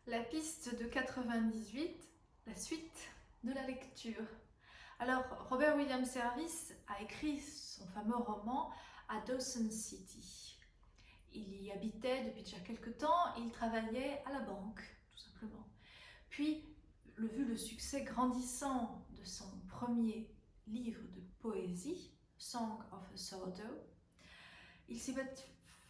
La piste de 98, la suite de la lecture. Alors, Robert Williams Service a écrit son fameux roman à Dawson City. Il y habitait depuis déjà quelque temps et il travaillait à la banque, tout simplement. Puis, vu le succès grandissant de son premier livre de poésie, Song of a Sourdough, il s'est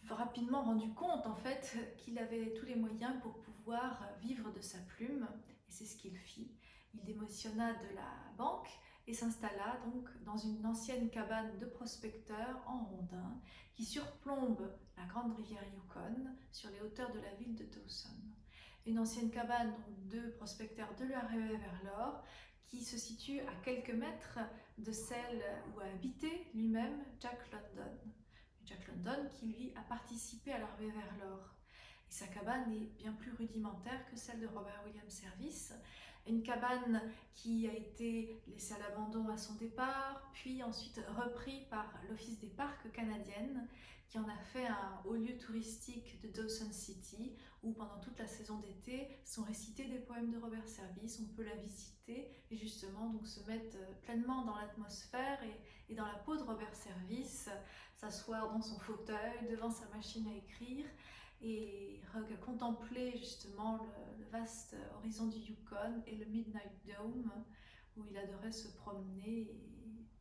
rapidement rendu compte en fait qu'il avait tous les moyens pour pouvoir vivre de sa plume, et c'est ce qu'il fit. Il démissionna de la banque et s'installa donc dans une ancienne cabane de prospecteurs en rondins qui surplombe la grande rivière Yukon sur les hauteurs de la ville de Dawson. Une ancienne cabane donc, de prospecteurs de la ruée vers l'or qui se situe à quelques mètres de celle où a habité lui-même Jack London. Jack London qui lui a participé à la ruée vers l'or. Et sa cabane est bien plus rudimentaire que celle de Robert Williams Service. Une cabane qui a été laissée à l'abandon à son départ, puis ensuite repris par l'Office des parcs canadiennes, qui en a fait un haut lieu touristique de Dawson City, où pendant toute la saison d'été sont récités des poèmes de Robert Service. On peut la visiter et justement donc se mettre pleinement dans l'atmosphère et dans la peau de Robert Service, s'asseoir dans son fauteuil devant sa machine à écrire et contempler justement le vaste horizon du Yukon et le Midnight Dome où il adorait se promener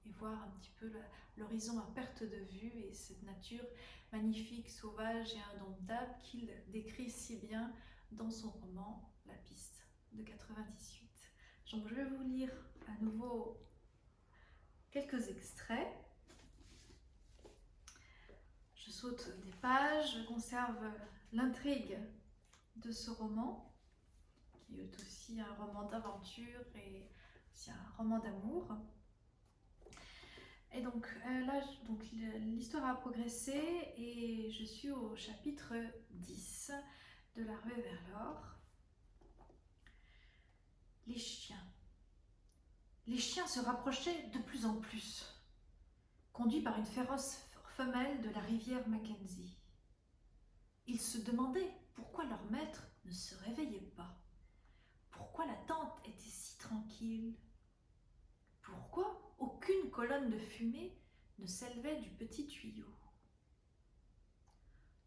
et voir un petit peu l'horizon à perte de vue et cette nature magnifique, sauvage et indomptable qu'il décrit si bien dans son roman La piste de 98. Donc je vais vous lire à nouveau quelques extraits. Je saute des pages, je conserve l'intrigue de ce roman, qui est aussi un roman d'aventure et aussi un roman d'amour. Et donc là, l'histoire a progressé et je suis au chapitre 10 de La ruée vers l'or. Les chiens. Les chiens se rapprochaient de plus en plus, conduits par une féroce femelle de la rivière Mackenzie. Ils se demandaient pourquoi leur maître ne se réveillait pas. Pourquoi la tente était si tranquille? Pourquoi aucune colonne de fumée ne s'élevait du petit tuyau?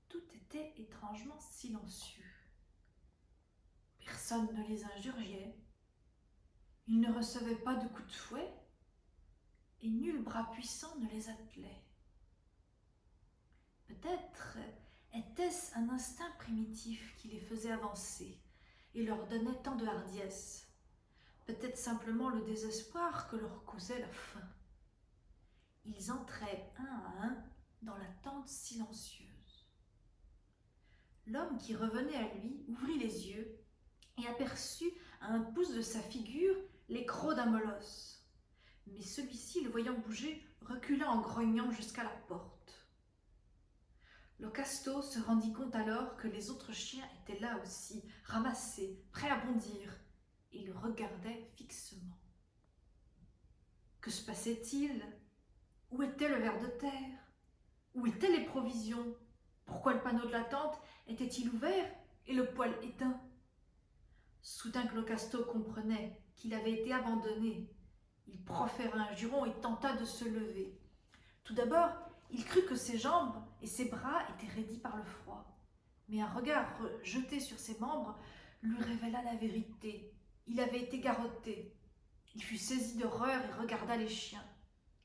Tout était étrangement silencieux. Personne ne les injuriait. Ils ne recevaient pas de coups de fouet et nul bras puissant ne les attelait. Peut-être était-ce un instinct primitif qui les faisait avancer et leur donnait tant de hardiesse. Peut-être simplement le désespoir que leur causait la faim. Ils entraient un à un dans la tente silencieuse. L'homme qui revenait à lui ouvrit les yeux et aperçut à un pouce de sa figure les crocs d'un molosse. Mais celui-ci, le voyant bouger, recula en grognant jusqu'à la porte. Locasto se rendit compte alors que les autres chiens étaient là aussi, ramassés, prêts à bondir, et le regardaient fixement. Que se passait-il? Où était le ver de terre? Où étaient les provisions? Pourquoi le panneau de la tente était-il ouvert et le poêle éteint? Soudain Locasto comprenait qu'il avait été abandonné. Il proféra un juron et tenta de se lever. Tout d'abord, il crut que ses jambes et ses bras étaient raidis par le froid. Mais un regard jeté sur ses membres lui révéla la vérité. Il avait été garrotté. Il fut saisi d'horreur et regarda les chiens.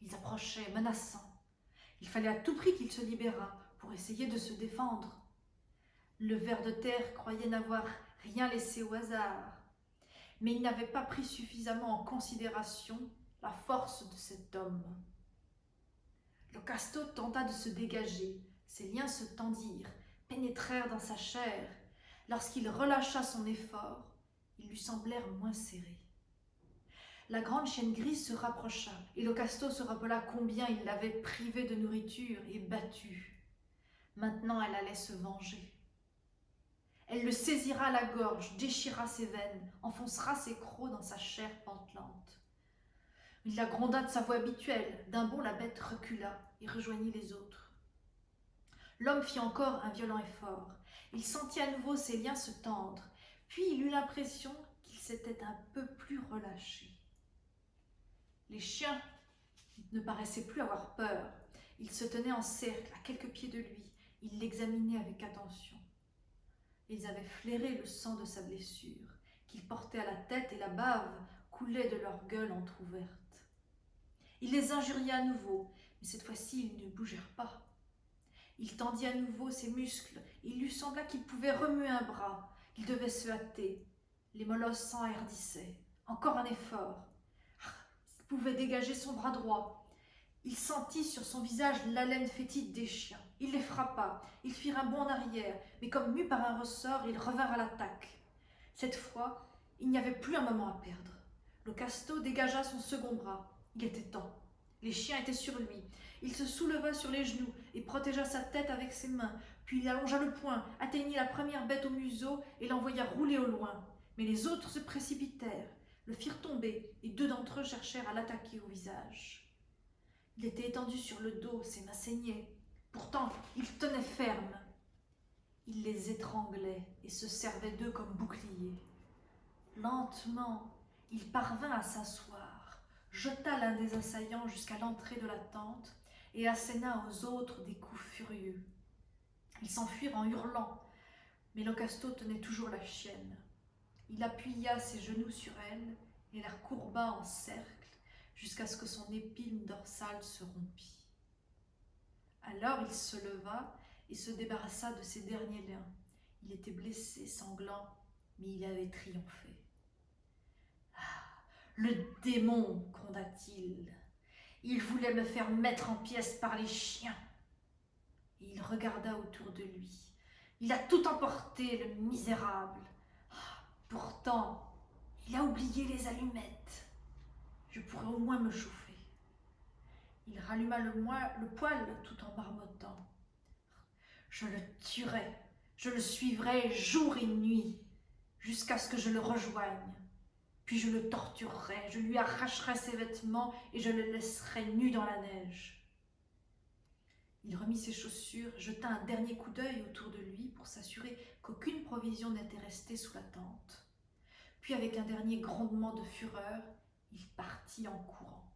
Ils approchaient, menaçants. Il fallait à tout prix qu'il se libérât pour essayer de se défendre. Le ver de terre croyait n'avoir rien laissé au hasard, mais il n'avait pas pris suffisamment en considération la force de cet homme. Locasto tenta de se dégager. Ses liens se tendirent, pénétrèrent dans sa chair. Lorsqu'il relâcha son effort, ils lui semblèrent moins serrés. La grande chienne grise se rapprocha, et Locasto se rappela combien il l'avait privée de nourriture et battue. Maintenant, elle allait se venger. Elle le saisira à la gorge, déchira ses veines, enfoncera ses crocs dans sa chair pantelante. Il la gronda de sa voix habituelle. D'un bond, la bête recula et rejoignit les autres. L'homme fit encore un violent effort. Il sentit à nouveau ses liens se tendre, Puis il eut l'impression qu'il s'était un peu plus relâché. Les chiens ne paraissaient plus avoir peur. Ils se tenaient en cercle à quelques pieds de lui. Ils l'examinaient avec attention. Ils avaient flairé le sang de sa blessure, qu'il portait à la tête, et la bave coulait de leur gueule entr'ouverte. Il les injuria à nouveau, mais cette fois-ci ils ne bougèrent pas. Il tendit à nouveau ses muscles, et il lui sembla qu'il pouvait remuer un bras, qu'il devait se hâter. Les molosses s'enhardissaient. Encore un effort. Il pouvait dégager son bras droit. Il sentit sur son visage l'haleine fétide des chiens. Il les frappa. Ils firent un bond en arrière, mais comme mus par un ressort, ils revinrent à l'attaque. Cette fois, il n'y avait plus un moment à perdre. Locasto dégagea son second bras. Il était temps. Les chiens étaient sur lui. Il se souleva sur les genoux et protégea sa tête avec ses mains. Puis il allongea le poing, atteignit la première bête au museau et l'envoya rouler au loin. Mais les autres se précipitèrent, le firent tomber, et 2 d'entre eux cherchèrent à l'attaquer au visage. Il était étendu sur le dos, ses mains saignaient. Pourtant, il tenait ferme. Il les étranglait et se servait d'eux comme bouclier. Lentement, il parvint à s'asseoir, jeta l'un des assaillants jusqu'à l'entrée de la tente et asséna aux autres des coups furieux. Ils s'enfuirent en hurlant, mais Locasto tenait toujours la chienne. Il appuya ses genoux sur elle et la courba en cercle jusqu'à ce que son épine dorsale se rompît. Alors il se leva et se débarrassa de ses derniers liens. Il était blessé, sanglant, mais il avait triomphé. « Ah, le démon !» gronda-t-il. « Il voulait me faire mettre en pièces par les chiens. » Et il regarda autour de lui. Il a tout emporté, le misérable. Ah, pourtant, il a oublié les allumettes. Je pourrais au moins me chauffer. Il ralluma le poêle tout en marmottant. Je le tuerai, je le suivrai jour et nuit, jusqu'à ce que je le rejoigne. Puis je le torturerai, je lui arracherai ses vêtements et je le laisserai nu dans la neige. Il remit ses chaussures, jeta un dernier coup d'œil autour de lui pour s'assurer qu'aucune provision n'était restée sous la tente. Puis avec un dernier grondement de fureur, il partit en courant.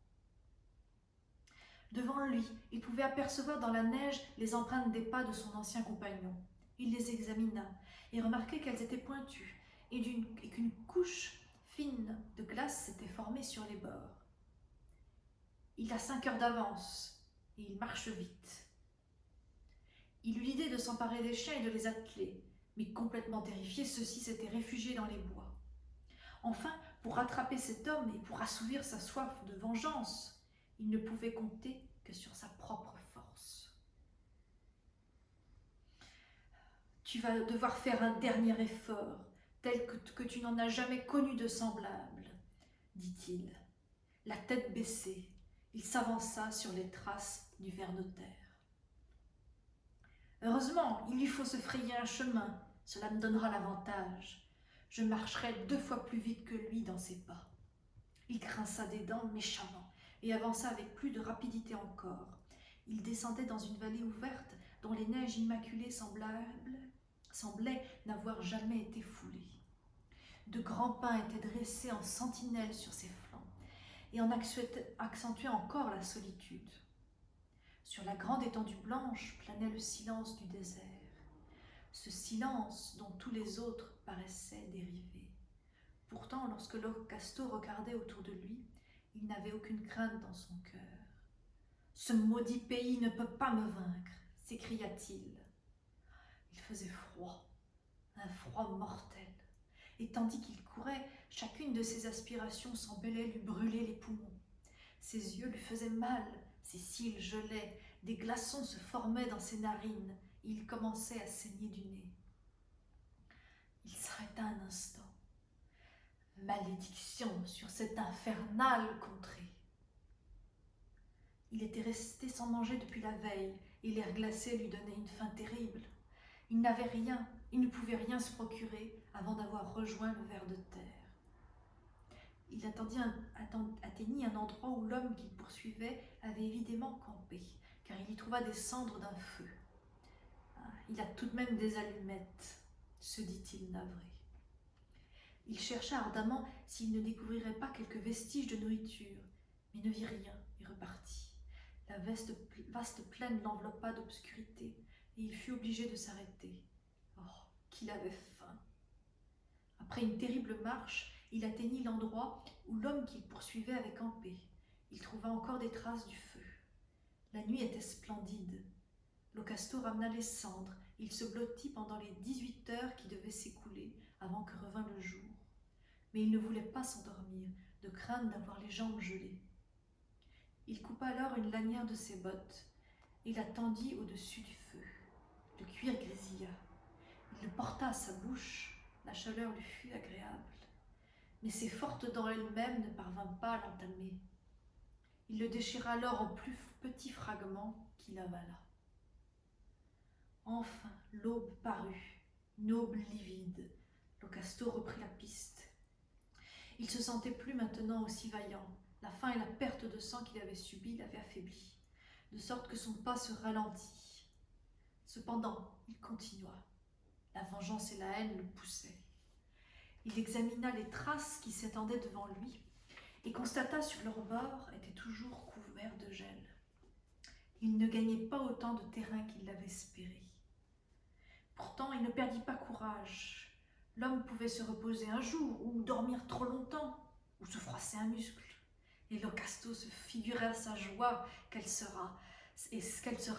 Devant lui, il pouvait apercevoir dans la neige les empreintes des pas de son ancien compagnon. Il les examina et remarquait qu'elles étaient pointues et qu'une couche fine de glace s'était formée sur les bords. Il a 5 heures d'avance et il marche vite. Il eut l'idée de s'emparer des chiens et de les atteler, mais complètement terrifiés, ceux-ci s'étaient réfugiés dans les bois. Enfin, pour rattraper cet homme et pour assouvir sa soif de vengeance, il ne pouvait compter que sur sa propre force. « Tu vas devoir faire un dernier effort, tel que tu n'en as jamais connu de semblable, » dit-il. La tête baissée, il s'avança sur les traces du ver de terre. « Heureusement, il lui faut se frayer un chemin, cela me donnera l'avantage. Je marcherai 2 fois plus vite que lui dans ses pas. » Il grinça des dents méchamment et avança avec plus de rapidité encore. Il descendait dans une vallée ouverte dont les neiges immaculées semblaient n'avoir jamais été foulées. De grands pins étaient dressés en sentinelle sur ses flancs et en accentuaient encore la solitude. Sur la grande étendue blanche planait le silence du désert, ce silence dont tous les autres paraissaient dériver. Pourtant, lorsque Locasto regardait autour de lui, il n'avait aucune crainte dans son cœur. « Ce maudit pays ne peut pas me vaincre !» s'écria-t-il. Il faisait froid, un froid mortel, et tandis qu'il courait, chacune de ses aspirations semblait lui brûler les poumons. Ses yeux lui faisaient mal, ses cils gelaient, des glaçons se formaient dans ses narines, et il commençait à saigner du nez. Il s'arrêta un instant. Malédiction sur cette infernale contrée. Il était resté sans manger depuis la veille et l'air glacé lui donnait une faim terrible. Il n'avait rien, il ne pouvait rien se procurer avant d'avoir rejoint le ver de terre. Il atteignit un endroit où l'homme qu'il poursuivait avait évidemment campé, car il y trouva des cendres d'un feu. « Il a tout de même des allumettes », se dit-il navré. Il chercha ardemment s'il ne découvrirait pas quelques vestiges de nourriture, mais ne vit rien et repartit. La vaste plaine l'enveloppa d'obscurité, et il fut obligé de s'arrêter. Oh, qu'il avait faim! Après une terrible marche, il atteignit l'endroit où l'homme qu'il poursuivait avait campé. Il trouva encore des traces du feu. La nuit était splendide. Locasto ramena les cendres. Il se blottit pendant les 18 heures qui devaient s'écouler avant que revînt le jour. Mais il ne voulait pas s'endormir, de crainte d'avoir les jambes gelées. Il coupa alors une lanière de ses bottes et la tendit au-dessus du feu. Le cuir grésilla. Il le porta à sa bouche. La chaleur lui fut agréable. Mais ses fortes dents elles-mêmes ne parvinrent pas à l'entamer. Il le déchira alors en plus petits fragments qu'il avala. Enfin, l'aube parut, une aube livide. Locasto reprit la piste. Il se sentait plus maintenant aussi vaillant. La faim et la perte de sang qu'il avait subie l'avaient affaibli, de sorte que son pas se ralentit. Cependant, il continua. La vengeance et la haine le poussaient. Il examina les traces qui s'étendaient devant lui et constata sur leur bord étaient toujours couverts de gel. Il ne gagnait pas autant de terrain qu'il l'avait espéré. Pourtant, il ne perdit pas courage. L'homme pouvait se reposer un jour, ou dormir trop longtemps, ou se froisser un muscle. Et Locasto se figurait sa joie, quelle sera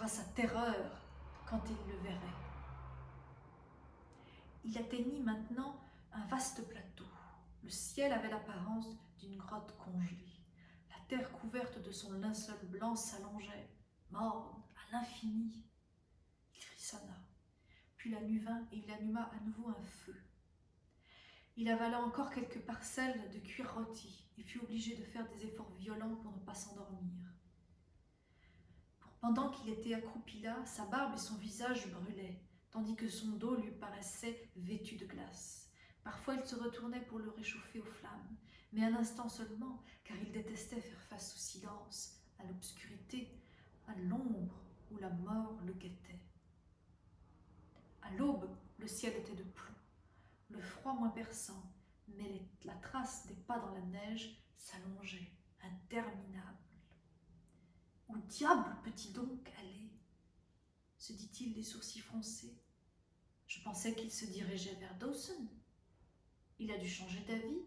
sa terreur quand il le verrait. Il atteignit maintenant un vaste plateau. Le ciel avait l'apparence d'une grotte congelée. La terre couverte de son linceul blanc s'allongeait, morne, à l'infini. Il frissonna. Puis la nuit vint et il alluma à nouveau un feu. Il avala encore quelques parcelles de cuir rôti et fut obligé de faire des efforts violents pour ne pas s'endormir. Pendant qu'il était accroupi là, sa barbe et son visage brûlaient, tandis que son dos lui paraissait vêtu de glace. Parfois il se retournait pour le réchauffer aux flammes, mais un instant seulement, car il détestait faire face au silence, à l'obscurité, à l'ombre où la mort le guettait. À l'aube, le ciel était de plomb, le froid moins perçant, mais la trace des pas dans la neige s'allongeait, interminable. Où diable peut-il donc aller ? Se dit-il les sourcils froncés. Je pensais qu'il se dirigeait vers Dawson. Il a dû changer d'avis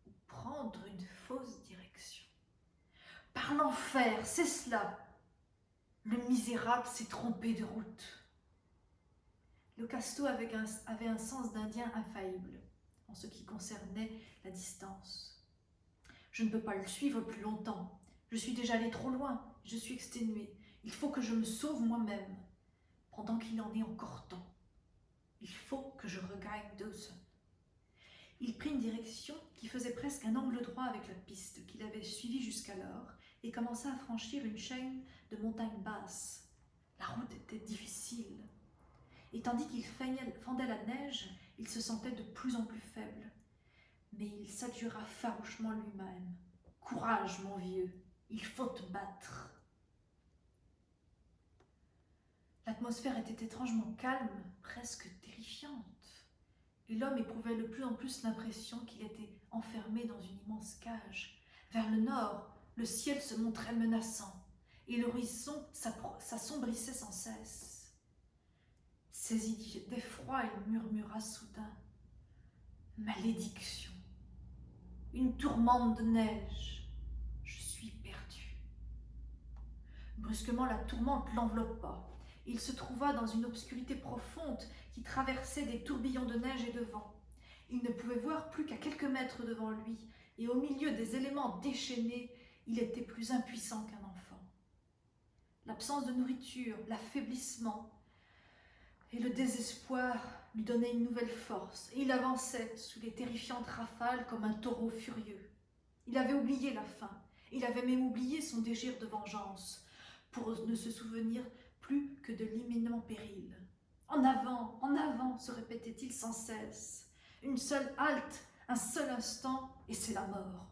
ou prendre une fausse direction. Par l'enfer, c'est cela. Le misérable s'est trompé de route. Locasto avait un sens d'Indien infaillible en ce qui concernait la distance. Je ne peux pas le suivre plus longtemps. Je suis déjà allé trop loin. Je suis exténué. Il faut que je me sauve moi-même, pendant qu'il en est encore temps. Il faut que je regagne Dawson. Il prit une direction qui faisait presque un angle droit avec la piste qu'il avait suivie jusqu'alors et commença à franchir une chaîne de montagnes basses. La route était difficile. Et tandis qu'il fendait la neige, il se sentait de plus en plus faible. Mais il s'adjura farouchement lui-même. « Courage, mon vieux, il faut te battre !» L'atmosphère était étrangement calme, presque terrifiante. Et l'homme éprouvait de plus en plus l'impression qu'il était enfermé dans une immense cage. Vers le nord, le ciel se montrait menaçant, et l'horizon s'assombrissait sans cesse. Saisi d'effroi, il murmura soudain « Malédiction! Une tourmente de neige! Je suis perdu !» Brusquement, la tourmente l'enveloppa. Il se trouva dans une obscurité profonde qui traversait des tourbillons de neige et de vent. Il ne pouvait voir plus qu'à quelques mètres devant lui, et au milieu des éléments déchaînés, il était plus impuissant qu'un enfant. L'absence de nourriture, l'affaiblissement et le désespoir lui donnaient une nouvelle force, et il avançait sous les terrifiantes rafales comme un taureau furieux. Il avait oublié la faim, il avait même oublié son désir de vengeance, pour ne se souvenir plus que de l'imminent péril. En avant, se répétait-il sans cesse. Une seule halte, un seul instant, et c'est la mort.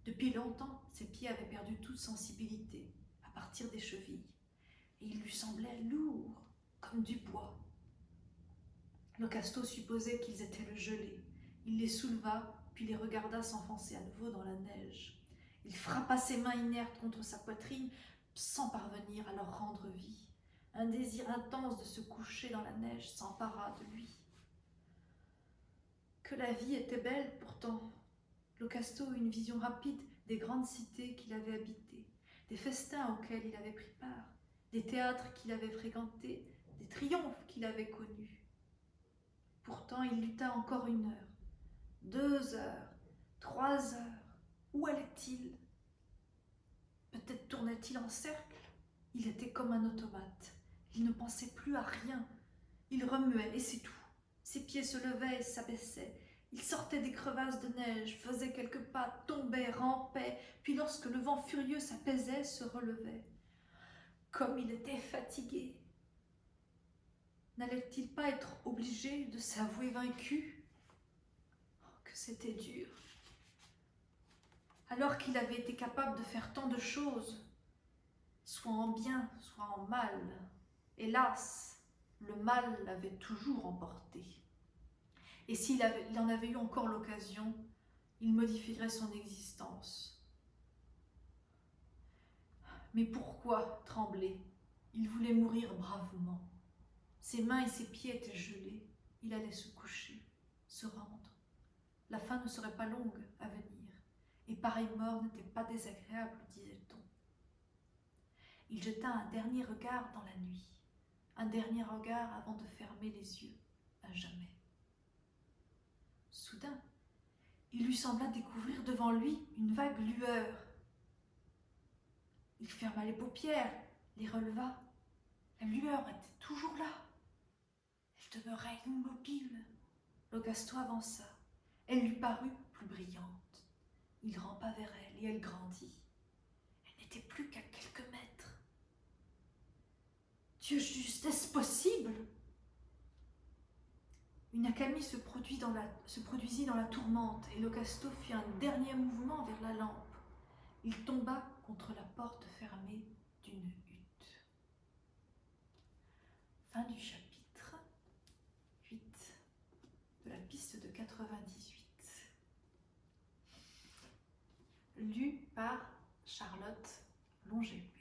Depuis longtemps, ses pieds avaient perdu toute sensibilité, à partir des chevilles, et il lui semblait lourd, comme du bois. Locasto supposait qu'ils étaient le gelé. Il les souleva, puis les regarda s'enfoncer à nouveau dans la neige. Il frappa ses mains inertes contre sa poitrine sans parvenir à leur rendre vie. Un désir intense de se coucher dans la neige s'empara de lui. Que la vie était belle pourtant. Locasto eut une vision rapide des grandes cités qu'il avait habitées, des festins auxquels il avait pris part, des théâtres qu'il avait fréquentés, des triomphes qu'il avait connus. Pourtant, il lutta encore 1 heure, 2 heures, 3 heures. Où allait-il? Peut-être tournait-il en cercle? Il était comme un automate. Il ne pensait plus à rien. Il remuait, et c'est tout. Ses pieds se levaient et s'abaissaient. Il sortait des crevasses de neige, faisait quelques pas, tombait, rampait, puis lorsque le vent furieux s'apaisait, se relevait. Comme il était fatigué! N'allait-il pas être obligé de s'avouer vaincu? Oh, que c'était dur! Alors qu'il avait été capable de faire tant de choses, soit en bien, soit en mal, hélas, le mal l'avait toujours emporté. Et s'il en avait eu encore l'occasion, il modifierait son existence. Mais pourquoi trembler? Il voulait mourir bravement. Ses mains et ses pieds étaient gelés. Il allait se coucher, se rendre. La fin ne serait pas longue à venir, et pareille mort n'était pas désagréable, disait-on. Il jeta un dernier regard dans la nuit, un dernier regard avant de fermer les yeux à jamais. Soudain, il lui sembla découvrir devant lui une vague lueur. Il ferma les paupières, les releva. La lueur était toujours là. Elle demeurait immobile. Locasto avança. Elle lui parut plus brillante. Il rampa vers elle et elle grandit. Elle n'était plus qu'à quelques mètres. Dieu juste, est-ce possible? Une accalmie se produisit dans la tourmente et Locasto fit un dernier mouvement vers la lampe. Il tomba contre la porte fermée d'une hutte. Fin du chapitre 8 de la piste de 98. Lu par Charlotte Longépée.